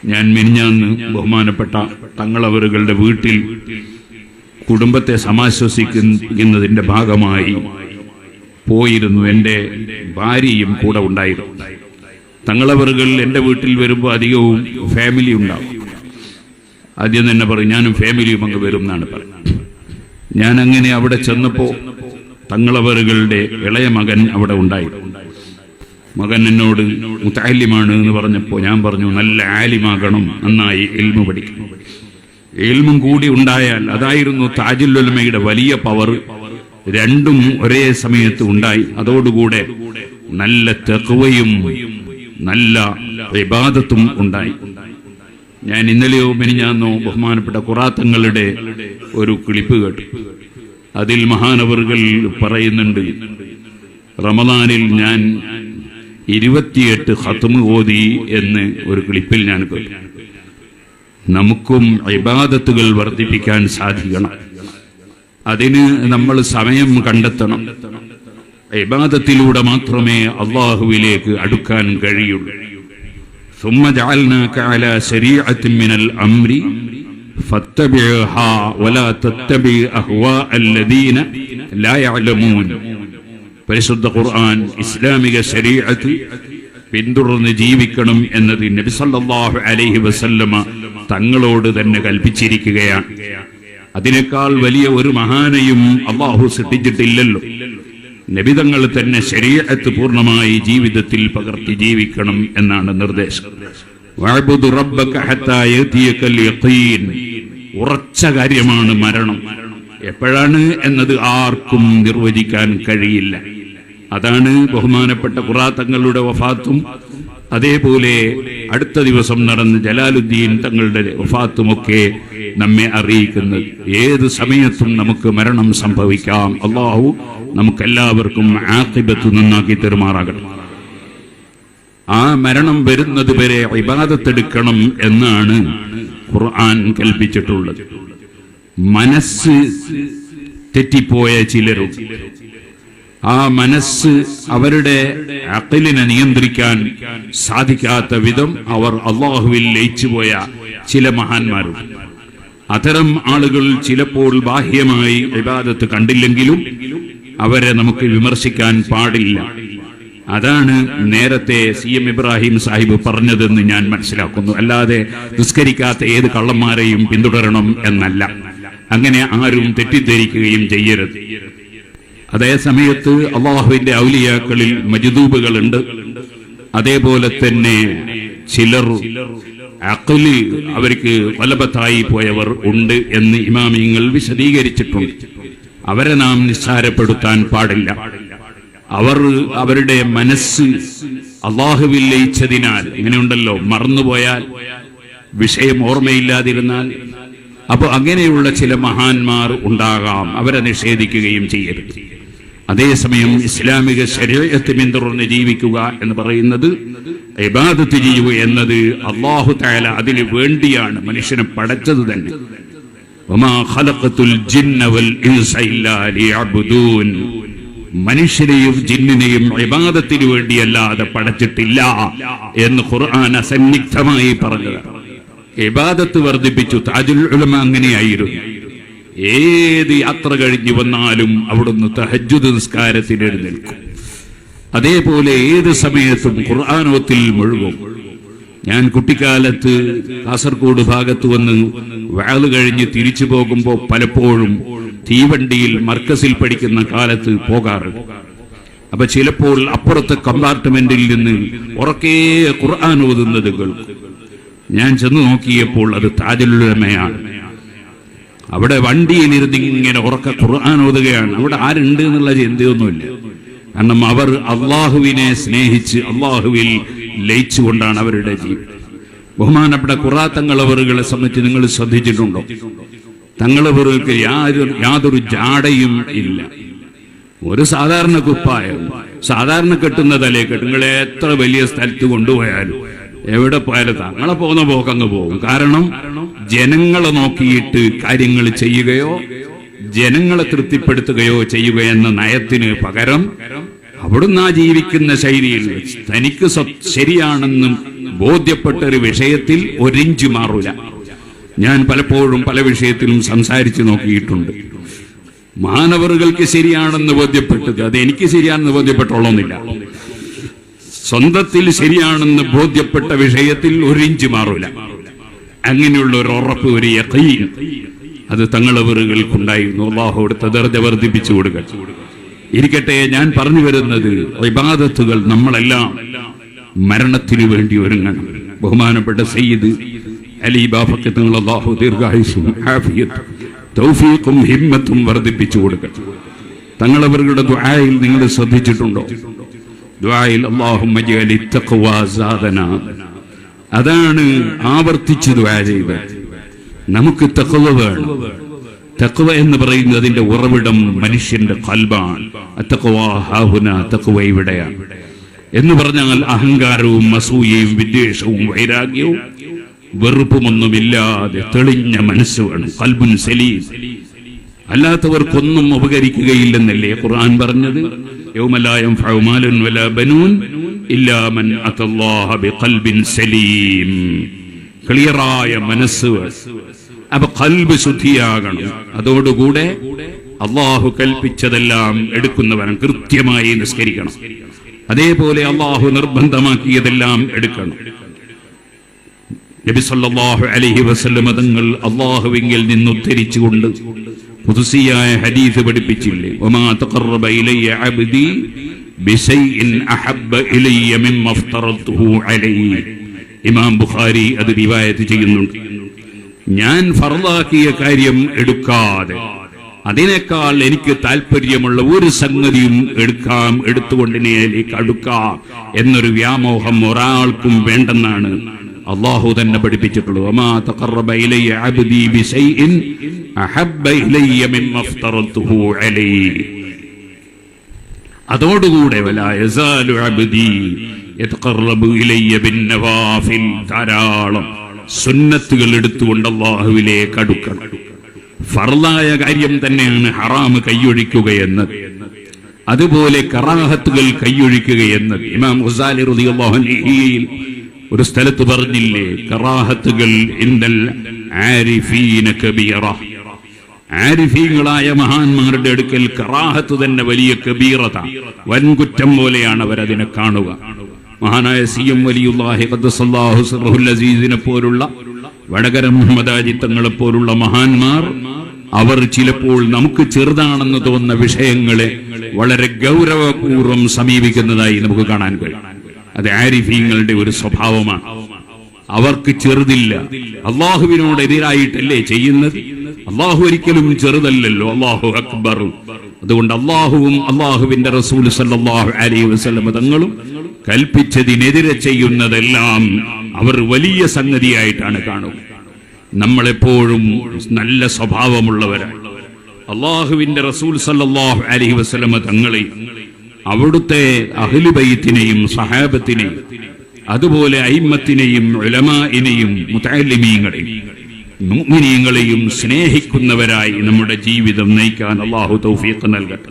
ഞാൻ മിനിഞ്ഞാന്ന് ബഹുമാനപ്പെട്ട തങ്ങളവറുകളുടെ വീട്ടിൽ കുടുംബത്തെ സമാശ്വസിക്കുന്നതിന്റെ ഭാഗമായി പോയിരുന്നു. എൻ്റെ ഭാര്യയും കൂടെ ഉണ്ടായിരുന്നു. തങ്ങളവറുകൾ എൻ്റെ വീട്ടിൽ വരുമ്പോൾ അധികവും ഫാമിലി ഉണ്ടാവും. ആദ്യം തന്നെ പറയും ഞാനും ഫാമിലിയും അങ്ങ് വരും എന്നാണ് പറയുന്നത്. ഞാൻ അങ്ങനെ അവിടെ ചെന്നപ്പോൾ തങ്ങളവറുകളുടെ ഇളയ മകൻ അവിടെ ഉണ്ടായിരുന്നു. മകൻ എന്നോട് മുതഅല്ലിമാണ് എന്ന് പറഞ്ഞപ്പോൾ ഞാൻ പറഞ്ഞു നല്ല ആലിമാകണം, നന്നായി ഇൽമു പഠിക്കണം. ഇൽമും കൂടി ഉണ്ടായാൽ അതായിരുന്നു താജുൽ ഉലമയുടെ വലിയ പവർ. രണ്ടും ഒരേ സമയത്ത് ഉണ്ടായി. അതോടുകൂടെ നല്ല തഖ്വയും നല്ല ഇബാദത്തും ഉണ്ടായി. ഞാൻ ഇന്നലെയോ മിനിഞ്ഞാന്നോ ബഹുമാനപ്പെട്ട ഖുറാത്തങ്ങളുടെ ഒരു ക്ലിപ്പ് കേട്ടു. അതിൽ മഹാനവറുകൾ പറയുന്നുണ്ട്, റമദാനിൽ ഞാൻ 28 ഖത്മ് ഓതി എന്ന് ഒരു ക്ലിപ്പിൽ ഞാൻ കേട്ടു. നമുക്കും ഇബാദത്തുകൾ വർദ്ധിപ്പിക്കാൻ സാധിക്കണം. അതിന് നമ്മൾ സമയം കണ്ടെത്തണം. ഇബാദത്തിലൂടെ മാത്രമേ അല്ലാഹുവിലേക്ക് അടുക്കാൻ കഴിയുള്ളൂ. ثم جعلناك على شريعة من الأمر فاتبعها ولا تتبع أهواء الذين لا يعلمون. പരിശുദ്ധ ഖുർആൻ ഇസ്ലാമിക ശരീഅത്ത് പിന്തുടർന്ന് ജീവിക്കണം എന്നത് നബി സല്ലല്ലാഹു അലൈഹി വസല്ലമ തങ്ങളോട് തന്നെ കൽപ്പിച്ചിരിക്കുകയാണ്. അതിനേക്കാൾ വലിയ ഒരു മഹാനെയും അല്ലാഹു സൃഷ്ടിച്ചിട്ടില്ലല്ലോ. നബിതങ്ങൾ തന്നെ ശരീഅത്ത് പൂർണ്ണമായി ജീവിതത്തിൽ പകർത്തി ജീവിക്കണം എന്നാണ് നിർദ്ദേശം. വഅബ്ദു റബ്ബക ഹത്താ യഅതിയകൽ യഖീൻ. ഉറച്ച കാര്യമാണ് മരണം. എപ്പോഴാണ് എന്നത് ആർക്കും നിർവചിക്കാൻ കഴിയില്ല. അതാണ് ബഹുമാനപ്പെട്ട ഖുറാത്തങ്ങളുടെ വഫാത്തും അതേപോലെ അടുത്ത ദിവസം നടന്ന ജലാലുദ്ദീൻ തങ്ങളുടെ വഫാത്തുമൊക്കെ നമ്മെ അറിയിക്കുന്നത്. ഏത് സമയത്തും നമുക്ക് മരണം സംഭവിക്കാം. അല്ലാഹു നമുക്കെല്ലാവർക്കും ആഖിബത്ത് നന്നാക്കി തെരുമാറാകണം. ആ മരണം വരുന്നത് വരെ ഇബാദത്തെടുക്കണം എന്നാണ് ഖുർആൻ കൽപ്പിച്ചിട്ടുള്ളത്. മനസ്സ് തെറ്റിപ്പോയ ചിലരും ആ മനസ്സ് അവരുടെ അഖലിനെ നിയന്ത്രിക്കാൻ സാധിക്കാത്ത വിധം അവർ അല്ലാഹുവിൽ ലയിച്ചുപോയ ചില മഹാന്മാരുണ്ട്. അത്തരം ആളുകൾ ചിലപ്പോൾ ബാഹ്യമായി ഇബാദത്ത് കണ്ടില്ലെങ്കിലും അവരെ നമുക്ക് വിമർശിക്കാൻ പാടില്ല. അതാണ് നേരത്തെ CM ഇബ്രാഹിം സാഹിബ് പറഞ്ഞതെന്ന് ഞാൻ മനസ്സിലാക്കുന്നു. അല്ലാതെ നിസ്കരിക്കാത്ത ഏത് കള്ളന്മാരെയും പിന്തുടരണം എന്നല്ല. അങ്ങനെ ആരും തെറ്റിദ്ധരിക്കുകയും ചെയ്യരുത്. അതേ സമയത്ത് അല്ലാഹുവിന്റെ ഔലിയാക്കളിൽ മജ്ദൂബുകളുണ്ട്. അതേപോലെ തന്നെ ചിലർ അഖ്ലി അവർക്ക് വലബത്തായി പോയവർ ഉണ്ട് എന്ന് ഇമാമിങ്ങൾ വിശദീകരിച്ചിട്ടുണ്ട്. അവരെ നാം നിസ്സാരപ്പെടുത്താൻ പാടില്ല. അവർ അവരുടെ മനസ്സ് അല്ലാഹുവിൽ ലയിച്ചതിനാൽ ഇങ്ങനെയുണ്ടല്ലോ, മറന്നുപോയാൽ വിഷയം ഓർമ്മയില്ലാതിരുന്നാൽ അപ്പൊ അങ്ങനെയുള്ള ചില മഹാന്മാർ ഉണ്ടാകാം. അവരെ നിഷേധിക്കുകയും ചെയ്യരുത്. അതേസമയം ഇസ്ലാമിക ശരീഅത്ത് പിന്തുടർന്ന് ജീവിക്കുക എന്ന് പറയുന്നത്, ഇബാദത്ത് ചെയ്യുക എന്നത് അല്ലാഹു തആല അതിനു വേണ്ടിയാണ് മനുഷ്യനെ പടച്ചത് തന്നെ. വമാ ഖലഖതുൽ ജിന്ന വൽ ഇൻസ ഇല്ലാ ലിയഅ്ബുദൂൻ. മനുഷ്യനെയും ജിന്നിനെയും ഇബാദത്തിന് വേണ്ടിയല്ലാതെ പടച്ചിട്ടില്ല എന്ന് ഖുർആൻ അസന്നിഗ്ധമായി പറഞ്ഞതാണ്. ഇബാദത്ത് വർദ്ധിപ്പിച്ചു. താജുൽ ഉലമ അങ്ങനെയായിരുന്നു. ഏത് യാത്ര കഴിഞ്ഞു വന്നാലും അവിടുന്ന് തഹജ്ജുദ് നിസ്കാരത്തിന് എഴുന്നേൽക്കും. അതേപോലെ ഏത് സമയത്തും ഖുർആനോത്തിൽ മുഴുകും. ഞാൻ കുട്ടിക്കാലത്ത് കാസർഗോഡ് ഭാഗത്ത് വന്ന് വഅദ് കഴിഞ്ഞ് തിരിച്ചു പോകുമ്പോൾ പലപ്പോഴും തീവണ്ടിയിൽ മർക്കസിൽ പഠിക്കുന്ന കാലത്ത് പോകാറുണ്ട്. അപ്പൊ ചിലപ്പോൾ അപ്പുറത്തെ കമ്പാർട്ട്മെന്റിൽ നിന്ന് ഉറക്കെ ഖുർആൻ ഓതുന്നത് കേൾക്കും. ഞാൻ ചെന്ന് നോക്കിയപ്പോൾ അത് താജുൽ ഉലമയാണ്. അവിടെ വണ്ടിയിലിരുന്ന് ഇങ്ങനെ ഉറക്കെ ഖുർആൻ ഓതുകയാണ്. അവിടെ ആരുണ്ട് എന്നുള്ള ചിന്തയൊന്നുമില്ല. കാരണം അവർ അള്ളാഹുവിനെ സ്നേഹിച്ച് അള്ളാഹുവിൽ ലയിച്ചുകൊണ്ടാണ് അവരുടെ ജീവിതം. ബഹുമാനപ്പെട്ട ഖുറാത്തങ്ങളവറുകളെ സംബന്ധിച്ച് നിങ്ങൾ ശ്രദ്ധിച്ചിട്ടുണ്ടോ? തങ്ങളവർക്ക് യാതൊരു ജാടയും ഇല്ല. ഒരു സാധാരണ കുപ്പായം സാധാരണ കെട്ടുന്ന തലയെ കെട്ടും. നിങ്ങളെ എത്ര വലിയ സ്ഥലത്ത് കൊണ്ടുപോയാലും എവിടെ പോയാലും തങ്ങളെ പോകുന്ന പോക്കങ്ങ് പോകും. കാരണം ജനങ്ങളെ നോക്കിയിട്ട് കാര്യങ്ങൾ ചെയ്യുകയോ ജനങ്ങളെ തൃപ്തിപ്പെടുത്തുകയോ ചെയ്യുക എന്ന നയത്തിന് പകരം അവിടുന്ന് ആ ജീവിക്കുന്ന ശൈലിയിൽ തനിക്ക് ശരിയാണെന്നും ബോധ്യപ്പെട്ട ഒരു വിഷയത്തിൽ ഒരിഞ്ച് മാറൂല. ഞാൻ പലപ്പോഴും പല വിഷയത്തിലും സംസാരിച്ചു നോക്കിയിട്ടുണ്ട്. മാനവറുകൾക്ക് ശരിയാണെന്ന് ബോധ്യപ്പെട്ടത് അത് എനിക്ക് ശരിയാണെന്ന് ബോധ്യപ്പെട്ടോളന്നില്ല. സ്വന്തത്തിൽ ശരിയാണെന്ന് ബോധ്യപ്പെട്ട വിഷയത്തിൽ ഒരിഞ്ച് മാറൂല. അങ്ങനെയുള്ള ഒരു ഉറപ്പ്, ഒരു യഖീൻ അത് തങ്ങളവറുകൾക്കുണ്ടായിരുന്നു. അല്ലാഹു അവിടുത്തെ ദർജ വർദ്ധിപ്പിച്ചു കൊടുക്കുക. ഇരിക്കട്ടെ, ഞാൻ പറഞ്ഞു വരുന്നത് ഇബാദത്തുകൾ നമ്മളെല്ലാം മരണത്തിനു വേണ്ടി ഒരുങ്ങണം. ബഹുമാനപ്പെട്ട സയ്യിദ് അലി ബാഫക്ക് തങ്ങൾ അല്ലാഹു ദീർഘായുസ്സും ആഫിയത്തും തൗഫീഖും ഹിമ്മത്തും വർദ്ധിപ്പിച്ചു കൊടുക്കുക. തങ്ങളവരുടെ ദുആയിൽ നിങ്ങൾ ശ്രദ്ധിച്ചിട്ടുണ്ടോ? ദുആയിൽ അല്ലാഹുമ്മ ജഅലി തഖ്വാ സാദന, അതാണ് ആവർത്തിച്ച് ദുആ ചെയ്തത്. നമുക്ക് തഖ്വ വേണം. തഖ്വ എന്ന് പറയുന്നതിന്റെ ഉറവിടം മനുഷ്യന്റെ ഖൽബാണ്. അത്തഖ്വ ഹാഹുന, തഖ്വ ഇവിടെയാണ് എന്ന് പറഞ്ഞാൽ അഹങ്കാരവും അസൂയയും വിദ്വേഷവും വൈരാഗ്യവും വെറുപ്പുമൊന്നുമില്ലാതെ തെളിഞ്ഞ മനസ്സ് വേണം. ഖൽബുൻ സലീം. അല്ലാത്തവർക്കൊന്നും ഉപകരിക്കുകയില്ലെന്നല്ലേ ഖുർആൻ പറഞ്ഞത്? യൗമ ലാ യൻഫഉ മാലുൻ വലാ ബനൂൻ ഇല്ലാ മൻ അത്തല്ലാഹ ബിഖൽബിൻ സലീം. ക്ലിയറായ മനസ്സ്. അപ്പൊ ഖൽബ് ശുദ്ധിയാകണം. അതോടുകൂടെ അള്ളാഹു കൽപ്പിച്ചതെല്ലാം എടുക്കുന്നവൻ കൃത്യമായി നിസ്കരിക്കണം. അതേപോലെ അള്ളാഹു നിർബന്ധമാക്കിയതെല്ലാം എടുക്കണം. നബി സല്ലല്ലാഹു അലൈഹി വസല്ലം തങ്ങൾ അള്ളാഹുവിങ്കിൽ നിന്ന് ഉദ്ധരിച്ചുകൊണ്ട് ഖുദ്സിയായ ഹദീസ് പഠിപ്പിച്ചില്ലേ? വമാ തഖറബ ഇലയ്യ അബ്ദി ബിശൈഇൻ അഹബ്ബ ഇലയ്യ മിമ്മ അഫ്തറതുഹു അലൈഹി. ഇമാം ബുഖാരി അത് റിവായത്ത് ചെയ്യുന്നുണ്ട്. ഞാൻ ഫർളാക്കിയ കാര്യം എടുക്കാതെ അതിനേക്കാൾ എനിക്ക് താല്പര്യമുള്ള ഒരു സംഗതിയും എടുത്തുകൊണ്ടിനേക്ക് അടുക്കാം എന്നൊരു വ്യാമോഹം ഒരാൾക്കും വേണ്ടെന്നാണ് അള്ളാഹു തന്നെ പഠിപ്പിച്ചിട്ടുള്ളത്. വമാ തഖറബ ഇലയ്യ അബ്ദി ബിശൈഇൻ അഹബ്ബ ഇലയ്യ മിമ്മ അഫ്തറതുഹു അലൈഹി. അതോടുകൂടെ വലാ യസാലു അബ്ദി യതഖറബു ഇലയ്യ ബിന്നവാഫിൽ. ധാരാളം സുന്നത്തുകൾ എടുത്തുകൊണ്ട് അല്ലാഹുവിലേക്ക് അടുക്കണം. ഫർളായ കാര്യം തന്നെയാണ് ഹറാമ് കൈയൊഴിക്കുകയെന്നത്. അതുപോലെ കറാഹത്തുകൾ കൈയൊഴിക്കുകയെന്നത് ഇമാം ഗസാലി റളിയല്ലാഹു അൻഹു ഒരു സ്ഥലത്ത് പറഞ്ഞില്ലേ? കറാഹത്തുകൾ ഇൻദൽ ആരിഫീന കബീറ. ആരിഫീങ്ങളായ മഹാന്മാരുടെ അടുക്കൽ കറാഹത്ത് തന്നെ വലിയ കബീറത, വൻകുറ്റം പോലെയാണ് അവരതിനെ കാണുക. മഹാനായ സി.എം. വലിയുല്ലാഹി ഖദ്ദസല്ലാഹു സിർറഹുൽ അസീസിനെ പോലുള്ള, വടകര മുഹമ്മദ് ആജി തങ്ങളെ പോലുള്ള മഹാന്മാർ അവർ ചിലപ്പോൾ നമുക്ക് ചെറുതാണെന്ന് തോന്നുന്ന വിഷയങ്ങളെ വളരെ ഗൗരവപൂർവ്വം സമീപിക്കുന്നതായി നമുക്ക് കാണാൻ കഴിയും. അത് ആരിഫീങ്ങളുടെ ഒരു സ്വഭാവമാണ്. അവർക്ക് ചെറുതില്ല. അള്ളാഹുവിനോട് എതിരായിട്ടല്ലേ ചെയ്യുന്നത്? അള്ളാഹു ഒരിക്കലും ചെറുതല്ലല്ലോ, അള്ളാഹു അക്ബർ. അതുകൊണ്ട് അള്ളാഹുവും അള്ളാഹുവിന്റെ റസൂൽ സല്ലല്ലാഹു അലൈഹി വസല്ലം തങ്ങളും കൽപ്പിച്ചതിനെതിരെ ചെയ്യുന്നതെല്ലാം അവർ വലിയ സംഗതിയായിട്ടാണ് കാണുക. നമ്മളെപ്പോഴും നല്ല സ്വഭാവമുള്ളവരാണ്. അള്ളാഹുവിന്റെ റസൂൽ സല്ലല്ലാഹു അലൈഹി വസല്ലം തങ്ങളെയും അവിടുത്തെ അഹ്ലു ബൈത്തിനെയും സഹാബത്തിനെയും അതുപോലെ അയിമ്മത്തിനെയും ഉലമാഇനെയും മുതഅല്ലിമീങ്ങളെയും മുഅ്മിനീങ്ങളെയും സ്നേഹിക്കുന്നവരായി നമ്മുടെ ജീവിതം നയിക്കാൻ അല്ലാഹു തൗഫീഖ് നൽകട്ടെ.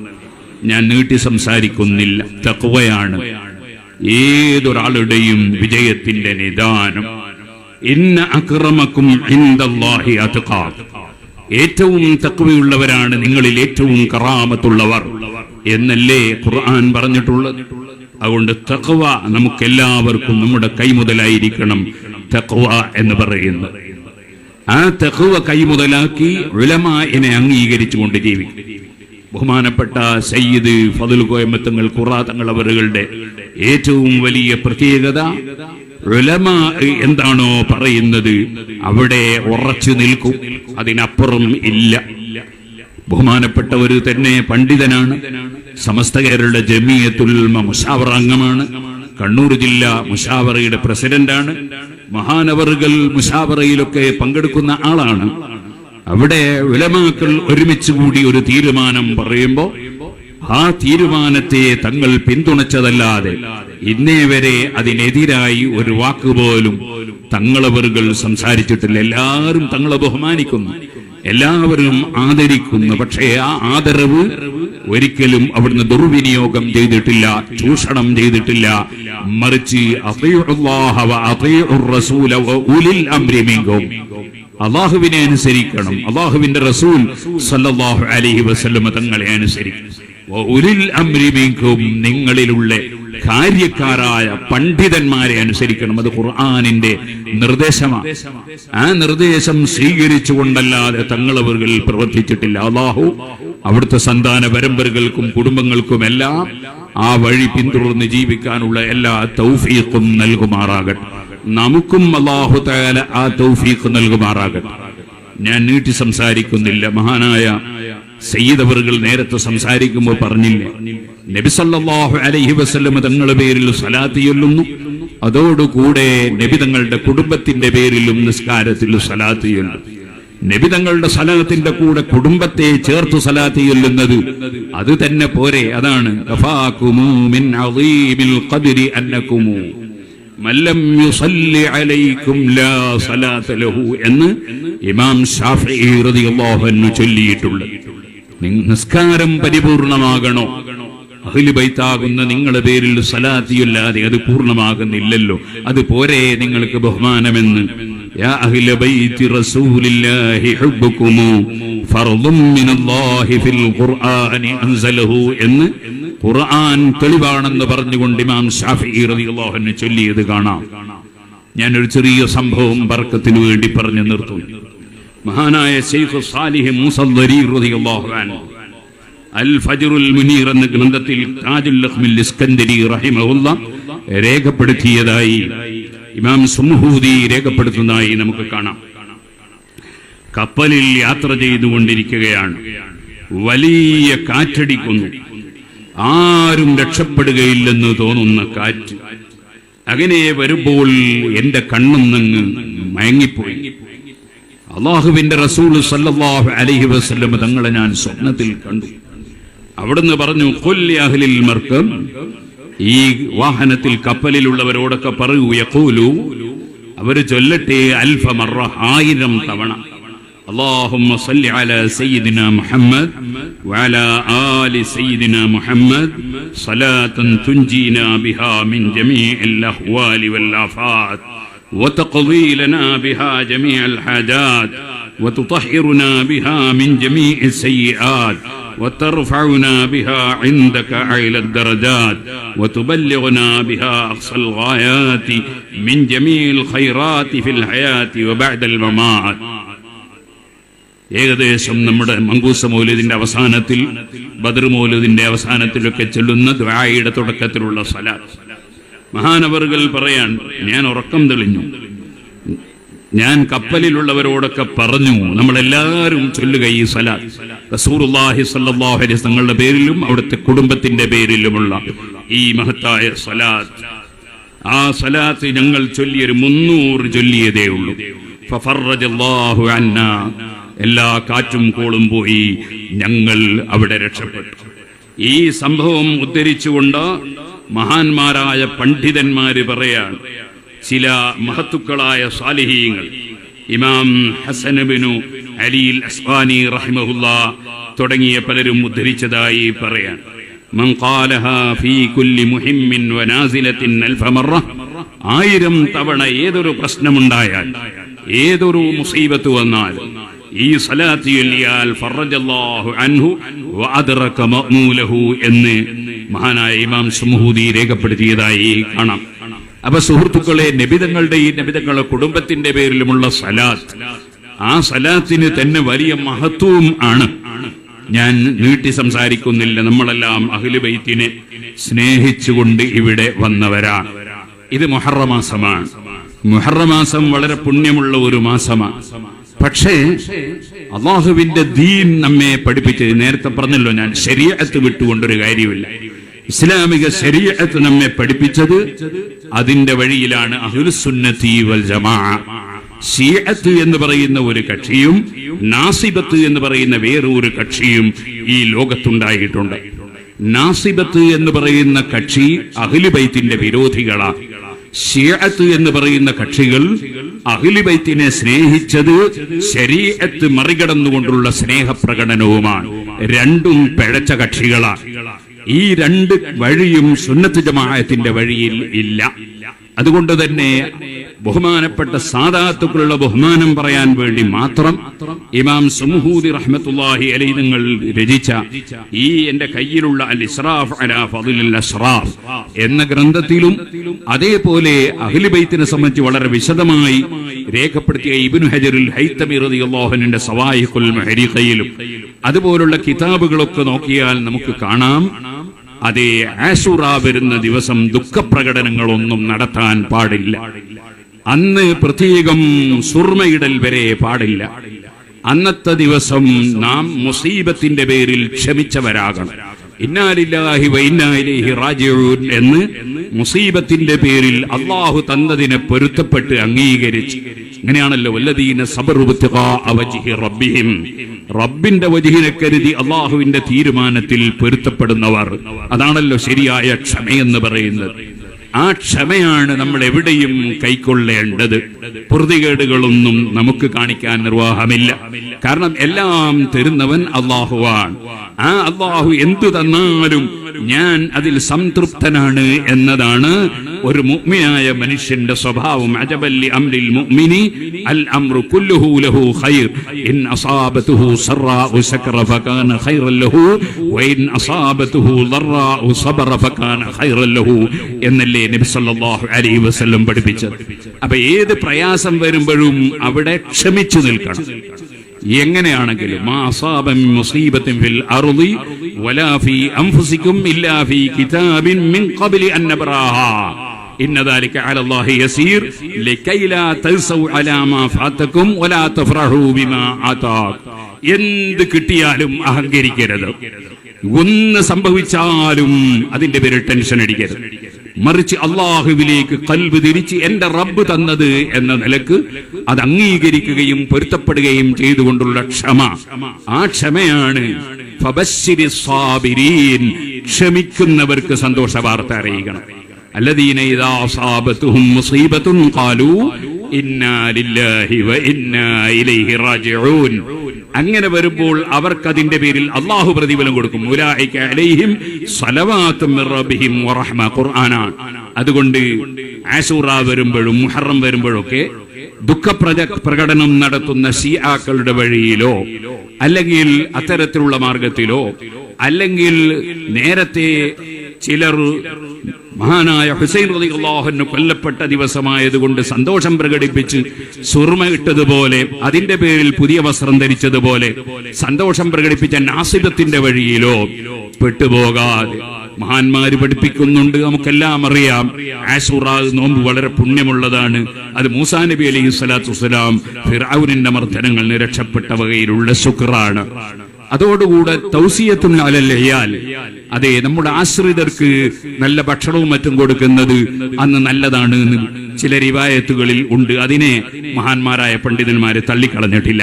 ഞാൻ നീട്ടി സംസാരിക്കുന്നില്ല. തഖ്വയാണ് ഏതൊരാളുടെയും വിജയത്തിന്റെ നിദാനം. ഇന്ന അക്രമക്കും ഇൻദല്ലാഹി അത്ഖാക്കും. ഏറ്റവും തഖ്വയുള്ളവരാണ് നിങ്ങളിൽ ഏറ്റവും കറാമത്തുള്ളവർ എന്നല്ലേ ഖുർആൻ പറഞ്ഞിട്ടുള്ളത്. അതുകൊണ്ട് തഖ്വ നമുക്കെല്ലാവർക്കും നമ്മുടെ കൈമുതലായിരിക്കണം. തഖ്വ എന്ന് പറയുന്നത് ആ തഖ്വ കൈമുതലാക്കി ഉലമാഇനെ അംഗീകരിച്ചുകൊണ്ട് ജീവിക്കും. ബഹുമാനപ്പെട്ട സയ്യിദ് ഫضل കോയമ്പത്തങ്ങൾ ഖുറാ തങ്ങൾ അവരുടെ ഏറ്റവും വലിയ പ്രത്യേകത ഉലമാ എന്താണോ പറയുന്നത് അവിടെ ഉറച്ചു നിൽക്കും, അതിനപ്പുറം ഇല്ല. ബഹുമാനപ്പെട്ട ഒരു തന്നെ പണ്ഡിതനാണ്. സമസ്ത കേരള ജമിയത്തുൽ ഉലമ മുശാവറ അംഗമാണ്. കണ്ണൂർ ജില്ലാ മുശാവറയുടെ പ്രസിഡന്റാണ്. മഹാനവറുകൾ മുശാവറയിലൊക്കെ പങ്കെടുക്കുന്ന ആളാണ്. അവിടെ ഉലമാക്കൾ ഒരുമിച്ച് കൂടി ഒരു തീരുമാനം പറയുമ്പോൾ ആ തീരുമാനത്തെ തങ്ങൾ പിന്തുണച്ചതല്ലാതെ ഇന്നേ വരെ അതിനെതിരായി ഒരു വാക്കുപോലും തങ്ങളവറുകൾ സംസാരിച്ചിട്ടില്ല. എല്ലാവരും തങ്ങളെ ബഹുമാനിക്കുന്നു, എല്ലാവരും ആദരിക്കുന്നു. പക്ഷേ ആ ആദരവ് ഒരിക്കലും അവിടുന്ന് ദുർവിനിയോഗം ചെയ്തിട്ടില്ല, ചൂഷണം ചെയ്തിട്ടില്ല. മറിച്ച് അത്വീഉല്ലാഹ വ അത്വീഉർ റസൂല വ ഉലിൽ അംരി മിൻകും, അല്ലാഹുവിനെ അനുസരിക്കണം, അല്ലാഹുവിന്റെ റസൂൽ സല്ലല്ലാഹു അലൈഹി വസല്ലം തങ്ങളെ അനുസരിക്കണം. വ ഉലിൽ അംരി മിൻകും, നിങ്ങളിലുള്ള കാര്യക്കാരായ പണ്ഡിതന്മാരെ അനുസരിക്കണം. അത് ഖുർആനിന്റെ നിർദ്ദേശമാണ്. ആ നിർദ്ദേശം സ്വീകരിച്ചുകൊണ്ടല്ലാതെ തങ്ങളവர்கள் പ്രവർത്തിച്ചിട്ടില്ല. അല്ലാഹു അവിടുത്തെ സന്താന പരമ്പരകൾക്കും കുടുംബങ്ങൾക്കും എല്ലാം ആ വഴി പിന്തുടർന്ന് ജീവിക്കാനുള്ള എല്ലാ തൗഫീഖും നൽകുമാറാകട്ടെ. നമുക്കും അല്ലാഹു തആല ആ തൗഫീഖ് നൽകുമാറാകട്ടെ. ഞാൻ നീട്ടി സംസാരിക്കുന്നില്ല. മഹാനായ സയ്യിദ് അവറുകൾ നേരത്തെ സംസാരിക്കുമ്പോൾ പറഞ്ഞില്ലേ, നബി സല്ലല്ലാഹു അലൈഹി വസല്ലം തങ്ങളുടെ പേരിൽ സ്വലാത്ത് ചൊല്ലുന്നു, അതോടുകൂടെ നബി തങ്ങളുടെ കുടുംബത്തിന്റെ പേരിലും നിസ്കാരത്തിൽ സ്വലാത്ത് ചൊല്ലും. നബി തങ്ങളുടെ സ്വലാത്തിന്റെ കൂടെ കുടുംബത്തെ ചേർത്ത് സ്വലാത്ത് ചൊല്ലുന്നത് അത് തന്നെ പോരെ? അതാണ് കഫാകുമു മിൻ അളീമിൽ ഖദ്രി അന്നകുമു മല്ലം യുസല്ലി അലൈക്കും ലാ സ്വലാത്ത ലഹു എന്ന് ഇമാം ശാഫിഈ റളിയല്ലാഹു അൻഹു ചൊല്ലിയിട്ടുള്ളത്. നിസ്കാരം പരിപൂർണമാകണോ? അഹ്ലു ബൈത്താകുന്ന നിങ്ങളുടെ പേരിൽ സ്വലാത്തിയില്ലാതെ അത് പൂർണ്ണമാകുന്നില്ലല്ലോ. അത് പോരെ നിങ്ങൾക്ക് ബഹുമാനമെന്ന്? യാ അഹ്ല ബൈത്തി റസൂലില്ലാഹി ഹുബ്ബുകുമു ഫർദും മിനല്ലാഹി ഫിൽ ഖുർആനി അൻസലഹു എന്ന് ഖുർആൻ തെളിവാണെന്ന് പറഞ്ഞുകൊണ്ട് ഇമാം ശാഫിഈ റളിയല്ലാഹു അൻഹു ചൊല്ലിയത് കാണാം. ഞാനൊരു ചെറിയ സംഭവം ബർക്കത്തിന് വേണ്ടി പറഞ്ഞു നിർത്തുന്നു. മഹാനായ ശൈഖ് സാലിഹ് മുസദ്ദരി റളിയല്ലാഹു അൻഹു അൽ ഫജ്റുൽ മുനീർ എന്ന ഗ്രന്ഥത്തിൽ താജുൽ ലഖ്മിൽ ഇസ്കന്ദരി റഹിമഹുല്ലാഹ് രേഖപ്പെടുത്തിയതായി ഇമാം സുംഹൂദി രേഖപ്പെടുത്തുന്നതായി നമുക്ക് കാണാം. കപ്പലിൽ യാത്ര ചെയ്തുകൊണ്ടിരിക്കുകയാണ്. വലിയ കാറ്റടിക്കുന്നു. ആരും രക്ഷപ്പെടുകയില്ലെന്ന് തോന്നുന്ന കാറ്റ്. അങ്ങനെ വരുമ്പോൾ എന്റെ കണ്ണൊന്നങ്ങ് മയങ്ങിപ്പോയി. അല്ലാഹുവിന്റെ റസൂൽ സല്ലല്ലാഹു അലൈഹി വസല്ലം തങ്ങളെ ഞാൻ സ്വപ്നത്തിൽ കണ്ടു. അവിടുന്ന് പറഞ്ഞു, ഖുൽ യാ അഹ്ലിൽ മർകബ്, ഈ വാഹനത്തിൽ കപ്പലിലുള്ളവരോടൊക്കെ പറയൂ, യഖൂലു, അവര് ചൊല്ലട്ടെ, അൽഫ മറ, 1000 തവണ, اللهم صل على سيدنا محمد وعلى آل سيدنا محمد صلاة تنجينا بها من جميع الأهوال والآفات وتقضي لنا بها جميع الحاجات وتطهرنا بها من جميع السيئات وترفعنا بها عندك أعلى الدرجات وتبلغنا بها أقصى الغايات من جميع الخيرات في الحياة وبعد الممات. ഏകദേശം നമ്മുടെ മങ്കൂസ മൗലിദിന്റെ അവസാനത്തിൽ, ബദർ മൗലിദിന്റെ അവസാനത്തിലൊക്കെ ചൊല്ലുന്ന ദുആയുടെ തുടക്കത്തിലുള്ള സ്വലാത്ത്. മഹാനവറുകൾ പറയാൻ, ഞാൻ ഉറക്കം തെളിഞ്ഞു. ഞാൻ കപ്പലിലുള്ളവരോടൊക്കെ പറഞ്ഞു, നമ്മളെല്ലാവരും ചൊല്ലുക ഈ സ്വലാത്ത്. റസൂലുള്ളാഹി സ്വല്ലല്ലാഹു അലൈഹി വസല്ലം തങ്ങളുടെ പേരിലും അവിടുത്തെ കുടുംബത്തിന്റെ പേരിലുമുള്ള ഈ മഹത്തായ സ്വലാത്ത്. ആ സ്വലാത്ത് ഞങ്ങൾ ചൊല്ലിയൊരു 300 ചൊല്ലിയതേ ഉള്ളൂ. ഫഫറജല്ലാഹു അന്നാ, എല്ലാ കാറ്റും കോളും പോയി, ഞങ്ങൾ അവിടെ രക്ഷപ്പെട്ടു. ഈ സംഭവം ഉദ്ധരിച്ചുകൊണ്ട് മഹാന്മാരായ പണ്ഡിതന്മാര് പറയാൻ, ചില മഹത്തുക്കളായ സാലിഹീങ്ങൾ, ഇമാം ഹസൻ ഇബ്നു അലി അൽ അസ്വാനി റഹിമഹുല്ലാഹ് തുടങ്ങിയ പലരും ഉദ്ധരിച്ചതായി പറയാൻ, മൻ ഖാലഹാ ഫീ കുല്ലി മുഹിമ്മിൻ വനാസിലത്തിൻ അൽഫ മറ, 1000 തവണ ഏതൊരു പ്രശ്നമുണ്ടായാൽ, ഏതൊരു മുസീബത്ത് വന്നാൽ ഈ സ്വലാത്ത് ചൊല്ലിയാൽ ഫറജല്ലാഹു അൻഹു വഅദ്റക മഅ്മൂലഹു എന്ന് മഹാനായ ഇമാം സുംഹൂദി രേഖപ്പെടുത്തിയതായി കാണാം. അപ്പൊ സുഹൃത്തുക്കളെ, നബിതങ്ങളുടെ ഈ നബിതങ്ങളുടെ കുടുംബത്തിന്റെ പേരിലുമുള്ള സലാത്ത്, ആ സലാത്തിന് തന്നെ വലിയ മഹത്വവും ആണ്. ഞാൻ നീട്ടി സംസാരിക്കുന്നില്ല. നമ്മളെല്ലാം അഹ്ലു ബൈത്തിനെ സ്നേഹിച്ചുകൊണ്ട് ഇവിടെ വന്നവരാണ്. ഇത് മുഹറം മാസമാണ്. മുഹറം മാസം വളരെ പുണ്യമുള്ള ഒരു മാസമാണ്. പക്ഷേ അല്ലാഹുവിന്റെ ദീൻ നമ്മെ പഠിപ്പിച്ചത്, നേരത്തെ പറഞ്ഞല്ലോ ഞാൻ, ശരീഅത്ത് വിട്ടുകൊണ്ടൊരു കാര്യമില്ല. ഇസ്ലാമിക ശരീഅത്ത് നമ്മെ പഠിപ്പിച്ചത് അതിന്റെ വഴിയിലാണ്. അഹ്ലുസുന്നത്തി വൽ ജമാഅ. ശീഅത്ത് എന്ന് പറയുന്ന ഒരു കക്ഷിയും നാസിബത്ത് എന്ന് പറയുന്ന വേറൊരു കക്ഷിയും ഈ ലോകത്തുണ്ടായിട്ടുണ്ട്. നാസിബത്ത് എന്ന് പറയുന്ന കക്ഷി അഹ്ലു ബൈത്തിന്റെ വിരോധികളാണ്. ശിയഅത്ത് എന്ന് പറയുന്ന കക്ഷികൾ അഹ്ലു ബൈത്തിനെ സ്നേഹിച്ചത് ശരീഅത്ത് മറികടന്നുകൊണ്ടുള്ള സ്നേഹപ്രകടനവുമാണ്. രണ്ടും പിഴച്ച കക്ഷികളാണ്. ഈ രണ്ട് വഴിയും സുന്നത്ത് ജമാഅത്തിന്റെ വഴിയിൽ ഇല്ല. അതുകൊണ്ട് തന്നെ ബഹുമാനപ്പെട്ട സാദാത്തുക്കളുടെ ബഹുമാനം പറയാൻ വേണ്ടി മാത്രം ഇമാം സുംഹൂദി റഹ്മത്തുള്ളാഹി അലൈഹി നിങ്ങൾ രചിച്ച ഈ എന്റെ കയ്യിലുള്ള അൽ ഇസ്റാഫ് അലാ ഫളിൽ അസ്റാർ എന്ന ഗ്രന്ഥത്തിലും അതേപോലെ അഹ്ലു ബൈത്തിനെ സംബന്ധിച്ച് വളരെ വിശദമായി രേഖപ്പെടുത്തിയ ഇബ്നു ഹജറുൽ ഹൈതമി റളിയല്ലാഹു അൻഹുവിന്റെ സവായിഖുൽ മുഹരിഖയിലും അതുപോലുള്ള കിതാബുകളൊക്കെ നോക്കിയാൽ നമുക്ക് കാണാം, അതേ ആശുറ വരുന്ന ദിവസം ദുഃഖപ്രകടനങ്ങളൊന്നും നടത്താൻ പാടില്ല. അന്ന് പ്രത്യേകം സുർമയിടൽ വരെ പാടില്ല. അന്നത്തെ ദിവസം നാം മുസീബത്തിന്റെ പേരിൽ ക്ഷമിച്ചവരാകണം. ഇന്നാ ലില്ലാഹി വ ഇന്നാ ഇലൈഹി റാജിഊൻ എന്ന് മുസീബത്തിന്റെ പേരിൽ അള്ളാഹു തന്നതിനെ പൊരുത്തപ്പെട്ട് അംഗീകരിച്ച്, അങ്ങനെയാണല്ലോ വല്ലദീന സബറു ഇബ്തിഗാഅ വജ്ഹി റബ്ബിഹിം, റബ്ബിന്റെ വജ്ഹിനെ കരുതി അള്ളാഹുവിന്റെ തീരുമാനത്തിൽ പൊരുത്തപ്പെടുന്നവർ. അതാണല്ലോ ശരിയായ ക്ഷമയെന്ന് പറയുന്നത്. ആ ക്ഷമയാണ് നമ്മൾ എവിടെയും കൈക്കൊള്ളേണ്ടത്. പൊറുതികേടുകളൊന്നും നമുക്ക് കാണിക്കാൻ നിർവാഹമില്ല. കാരണം എല്ലാം തരുന്നവൻ അള്ളാഹുവാണ്. ആ അള്ളാഹു എന്തു തന്നാലും ഞാൻ അതിൽ സംതൃപ്തനാണ് എന്നതാണ് ഒരു മുഅ്മിനായ മനുഷ്യന്റെ സ്വഭാവം. അജബല്ലി അംരിൽ മുഅ്മിനി അൽ അംറു കുല്ലുഹു ലഹു ഖൈർ ഇൻ അസാബതുഹു സറാഉ സകറ ഫകാന ഖൈറൻ ലഹു വ ഇൻ അസാബതുഹു ദറാഉ സബറ ഫകാന ഖൈറൻ ലഹു എന്നല്ലേ നബി സല്ലല്ലാഹു അലൈഹി വസല്ലം പഠിപ്പിച്ചത്. അപ്പൊ ഏത് പ്രയാസം വരുമ്പോഴും അവിടെ ക്ഷമിച്ചു നിൽക്കണം. എങ്ങനെയാണെങ്കിലും മാ അസാബ മിൻ മുസീബത്തിൻ ഫിൽ അർളി വലാ ഫീ അൻഫുസികും ഇല്ലാ ഫീ കിതാബിൻ മിൻ ഖബ്ലി അൻ നബ്റാഹാ ഇന്ന ദാലിക അലല്ലാഹി യസീർ ലകൈ ലാ തൽസൗ അലാ മാ ഫാതകും വലാ തഫറഹു ബിമാ ആതാക്. എന്ത് കിട്ടിയാലും അഹങ്കരിക്കരുത്. ഒന്ന് സംഭവിച്ചാലും അതിന്റെ പേരിൽ ടെൻഷൻ അടിക്കരുത്. മറിച്ച് അള്ളാഹുവിലേക്ക് ഖൽബ് തിരിച്ച് എന്റെ റബ്ബ് തന്നത് എന്ന നിലക്ക് അത് അംഗീകരിക്കുകയും പൊരുത്തപ്പെടുകയും ചെയ്തുകൊണ്ടുള്ള ക്ഷമ, ആ ക്ഷമയാണ് ഫബശ്ശിരിസ് സാബിരീൻ, ക്ഷമിക്കുന്നവർക്ക് സന്തോഷ വാർത്ത അറിയിക്കണം. അല്ലദീന ഇദാ അസാബതുഹും മുസീബത്തുൻ ഖാലൂ ഇന്നാ ലില്ലാഹി വ ഇന്നാ ഇലൈഹി റാജിഊൻ. അങ്ങനെ വരുമ്പോൾ അവർക്കതിന്റെ പേരിൽ അള്ളാഹു പ്രതിഫലം കൊടുക്കും. ഉലൈക അലൈഹിം സ്വലവാത്തും മിർ റബ്ബിഹിം വറഹ്മ, ഖുർആനാണ്. അതുകൊണ്ട് ആശൂറ വരുമ്പോഴും മുഹറം വരുമ്പോഴൊക്കെ ദുഃഖപ്രകടനം നടത്തുന്ന ശിയാക്കളുടെ വഴിയിലോ അല്ലെങ്കിൽ അത്തരത്തിലുള്ള മാർഗത്തിലോ അല്ലെങ്കിൽ നേരത്തെ ചിലർ മഹാനായ ഹുസൈൻ റളിയല്ലാഹു അൻഹു കൊല്ലപ്പെട്ട ദിവസമായതുകൊണ്ട് സന്തോഷം പ്രകടിപ്പിച്ച് സുർമ ഇട്ടതുപോലെ അതിന്റെ പേരിൽ പുതിയ വസ്ത്രം ധരിച്ചതുപോലെ സന്തോഷം പ്രകടിപ്പിച്ച നാസിബത്തിന്റെ വഴിയിലോ പെട്ടുപോകാതെ മഹാന്മാര് പഠിപ്പിക്കുന്നുണ്ട്. നമുക്കെല്ലാം അറിയാം, ആശൂറ നോമ്പ് വളരെ പുണ്യമുള്ളതാണ്. അത് മൂസാ നബി അലൈഹി സ്വലാത്തു വസ്സലാം ഫിർഔനിന്റെ മർദ്ദനങ്ങളിൽ നിന്ന് രക്ഷപ്പെട്ട വകയിലുള്ള ശുക്റാണ്. അതോടുകൂടെ തൗസിയത്തുൻ അലൽ ഇയാൽ, അതെ നമ്മുടെ ആശ്രിതർക്ക് നല്ല ഭക്ഷണവും മറ്റും കൊടുക്കുന്നത് അന്ന് നല്ലതാണ് എന്ന് ചില റിവായത്തുകളിൽ ഉണ്ട്. അതിനെ മഹാന്മാരായ പണ്ഡിതന്മാരെ തള്ളിക്കളഞ്ഞിട്ടില്ല.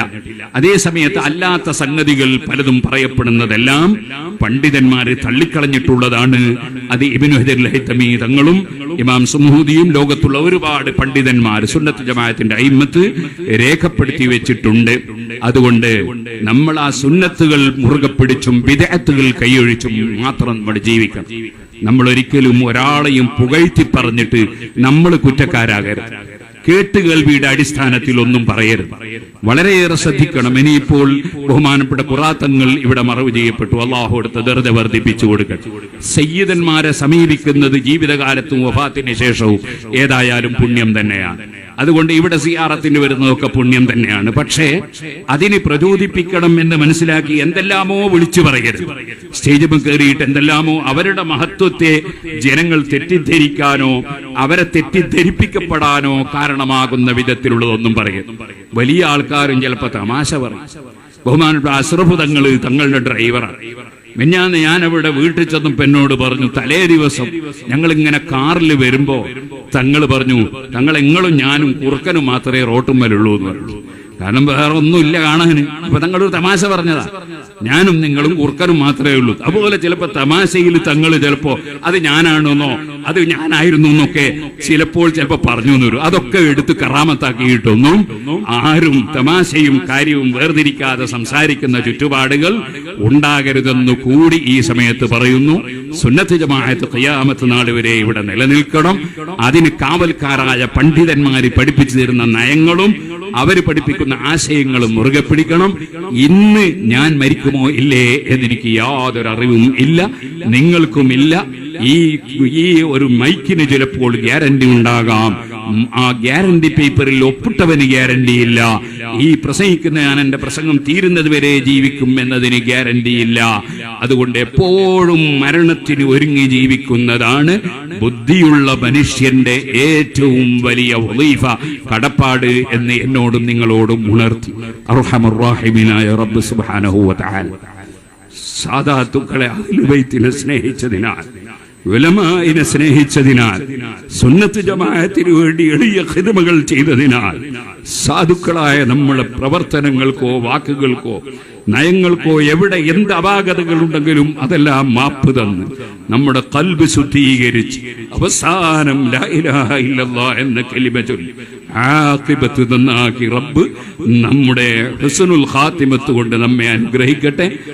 അതേ സമയത്ത് അല്ലാത്ത സംഗതികൾ പലതും പറയപ്പെടുന്നതെല്ലാം പണ്ഡിതന്മാരെ തള്ളിക്കളഞ്ഞിട്ടുള്ളതാണ്. അത് ഇബ്നു ഹജറുൽ ഹൈതമി തങ്ങളും ഇമാം സുംഹൂദിയും ലോകത്തുള്ള ഒരുപാട് പണ്ഡിതന്മാർ സുന്നത്ത് ജമാഅത്തിന്റെ അയിമ്മത്ത് രേഖപ്പെടുത്തി വെച്ചിട്ടുണ്ട്. അതുകൊണ്ട് നമ്മൾ ആ സുന്നത്തുകൾ മുറുകെ പിടിച്ചും ബിദ്അത്തുകൾ കൈയൊഴിച്ചും മാത്രം നമ്മൾ ജീവിക്കണം. നമ്മൾ ഒരിക്കലും ഒരാളെയും പുകഴ്ത്തി പറഞ്ഞിട്ട് നമ്മൾ കുറ്റക്കാരാകരുത്. കേട്ടുകേൾവിയുടെ അടിസ്ഥാനത്തിൽ ഒന്നും പറയരുത്. വളരെയേറെ ശ്രദ്ധിക്കണം. ഇനിയിപ്പോൾ ബഹുമാനപ്പെട്ട ഖുറാത്തങ്ങൾ ഇവിടെ മറവ് ചെയ്യപ്പെട്ടു. അള്ളാഹു അടുത്ത ദർജ വർദ്ധിപ്പിച്ചു കൊടുക്കട്ടെ. സയ്യിദന്മാരെ സമീപിക്കുന്നത് ജീവിതകാലത്തും വഫാത്തിന് ശേഷവും ഏതായാലും പുണ്യം തന്നെയാണ്. അതുകൊണ്ട് ഇവിടെ സിയാറത്തിന് വരുന്നതൊക്കെ പുണ്യം തന്നെയാണ്. പക്ഷേ അതിന് പ്രചോദിപ്പിക്കണം എന്ന് മനസ്സിലാക്കി എന്തെല്ലാമോ വിളിച്ചു പറയരുത്. സ്റ്റേജിൽ കയറിയിട്ട് എന്തെല്ലാമോ അവരുടെ മഹത്വത്തെ ജനങ്ങൾ തെറ്റിദ്ധരിക്കാനോ അവരെ തെറ്റിദ്ധരിപ്പിക്കപ്പെടാനോ കാരണമാകുന്ന വിധത്തിലുള്ളതൊന്നും പറയരുത്. വലിയ ആൾക്കാരും ചിലപ്പോൾ തമാശ പറയും. ബഹുമാനപ്പെട്ട അസ്റഫ് തങ്ങളുടെ ഡ്രൈവറാണ്. മിഞ്ഞാന്ന് ഞാനവിടെ വീട്ടിൽ ചെന്നപ്പോ എന്നോട് പറഞ്ഞു, തലേ ദിവസം ഞങ്ങളിങ്ങനെ കാറിൽ വരുമ്പോ തങ്ങൾ പറഞ്ഞു, തങ്ങൾ എങ്ങളും ഞാനും കുറുക്കനും മാത്രമേ റോട്ടുമ്മലുള്ളൂ എന്ന് പറഞ്ഞു. കാരണം വേറെ ഒന്നുമില്ല കാണാൻ. അപ്പൊ തങ്ങളൊരു തമാശ പറഞ്ഞതാ, ഞാനും നിങ്ങളും കുർക്കനും മാത്രമേ ഉള്ളൂ. അതുപോലെ ചിലപ്പോ തമാശയിൽ തങ്ങൾ ചിലപ്പോ അത് ഞാനാണെന്നോ അത് ഞാനായിരുന്നു എന്നൊക്കെ ചിലപ്പോൾ പറഞ്ഞു തരും. അതൊക്കെ എടുത്ത് കറാമത്താക്കിയിട്ടൊന്നും ആരും തമാശയും കാര്യവും വേർതിരിക്കാതെ സംസാരിക്കുന്ന ചുറ്റുപാടുകൾ ഉണ്ടാകരുതെന്ന് കൂടി ഈ സമയത്ത് പറയുന്നു. സുന്നത്ത് ജമാഅത്ത് ഖിയാമത്ത് നാൾ വരെ ഇവിടെ നിലനിൽക്കണം. അതിന് കാവൽക്കാരായ പണ്ഡിതന്മാര് പഠിപ്പിച്ചു തരുന്ന നയങ്ങളും അവര് പഠിപ്പിക്കുന്ന ആശയങ്ങളും മുറുകെ പിടിക്കണം. ഇന്ന് ഞാൻ മരിക്കുമോ ഇല്ലേ എന്നെനിക്ക് യാതൊരു അറിവും ഇല്ല, നിങ്ങൾക്കും ഇല്ല. ഈ ഒരു മൈക്കിന് ചിലപ്പോൾ ഗ്യാരണ്ടി ഉണ്ടാകാം, ആ ഗ്യാരണ്ടി പേപ്പറിൽ ഒപ്പിട്ടവന് ഗ്യാരണ്ടി ഇല്ല. ഈ പ്രസംഗിക്കുന്ന ഞാൻ എന്റെ പ്രസംഗം തീരുന്നത് വരെ ജീവിക്കും എന്നതിന് ഗ്യാരണ്ടി ഇല്ല. അതുകൊണ്ട് എപ്പോഴും മരണത്തിന് ഒരുങ്ങി ജീവിക്കുന്നതാണ് ബുദ്ധിയുള്ള മനുഷ്യന്റെ ഏറ്റവും വലിയ വളീഫ, കടപ്പാട് എന്ന് എന്നോടും നിങ്ങളോടും ഉണർത്തി അർഹമർ റഹീമിനായ റബ്ബ് സുബ്ഹാനഹു വ തആല സാദാത്തുക്കളെ അഹ്ലുൽ ബൈത്തിനെ സ്നേഹിച്ചതിനാൽ, ഉലമാഇനെ സ്നേഹിച്ചതിനാൽ, സുന്നത്ത് ജമാഅത്തിന് വേണ്ടി എളിയ ഖിദ്മകൾ ചെയ്തതിനാൽ, സാധുക്കളായ നമ്മുടെ പ്രവർത്തനങ്ങൾക്കോ വാക്കുകൾക്കോ നയങ്ങൾക്കോ എവിടെ എന്ത് അപാകതകളുണ്ടെങ്കിലും അതെല്ലാം മാപ്പ് തന്ന് നമ്മുടെ ഖൽബ് ശുദ്ധീകരിച്ച് അവസാനം ലാ ഇലാഹ ഇല്ലല്ലാഹ് എന്ന കലിമ ചൊല്ലി ആഖിബത്ത് നന്നാക്കി റബ്ബ് നമ്മുടെ ഹുസ്നുൽ ഖാത്തിമത്ത് കൊണ്ട് നമ്മെ അനുഗ്രഹിക്കട്ടെ.